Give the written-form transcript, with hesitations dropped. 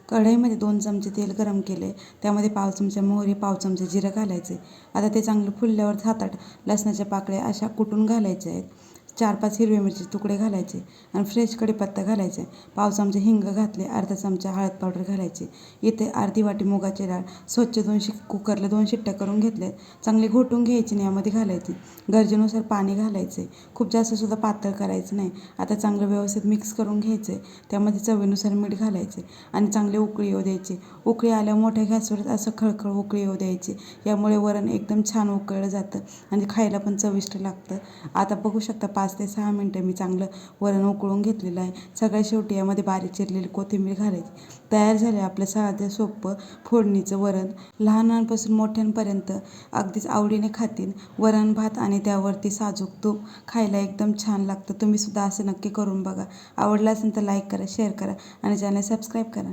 कढईमध्ये 2 चमचे तेल गरम केले. त्यामध्ये पाव चमचा मोहरी, पाव चमचा जिरं घालायचे. आता ते चांगलं फुलल्यावर 7-8 लसणाच्या पाकळ्या अशा कुटून घालायच्या आहेत. 4-5 हिरव्या मिरची तुकडे घालायचे आणि फ्रेश कढीपत्ता घालायचे. पाव चमचा हिंग घातले. अर्धा चमचा हळद पावडर घालायची. इथे अर्धी वाटी मुगाची डाळ स्वच्छ कुकरला 2 शिट्ट्या करून घेतल्यात. चांगली घोटून घ्यायची आणि यामध्ये घालायची. गरजेनुसार पाणी घालायचे. खूप जास्त सुद्धा पातळ करायचं नाही. आता चांगलं व्यवस्थित मिक्स करून घ्यायचे. त्यामध्ये चवीनुसार मीठ घालायचे आणि चांगली उकळी येऊ द्यायची. उकळी आल्यावर मोठ्या गॅसवर असं खळखळ उकळी येऊ द्यायची. यामुळे वरण एकदम छान उकळलं जातं आणि खायला पण चविष्ट लागतं. आता बघू शकता 5 ते 6 मिनटं मी चांगलं वरण उकळून घेतलेलं आहे. सगळ्यात शेवटी यामध्ये बारीक चिरलेली कोथिंबीर घालायची. तयार झाले आपलं साधं सोपं फोडणीचं वरण. लहानांपासून मोठ्यांपर्यंत अगदीच आवडीने खातील. वरण भात आणि त्यावरती साजूक तूप खायला एकदम छान लागतं. तुम्ही सुद्धा असं नक्की करून बघा. आवडलं असेल तर लाईक करा, शेअर करा आणि चॅनल सबस्क्राईब करा.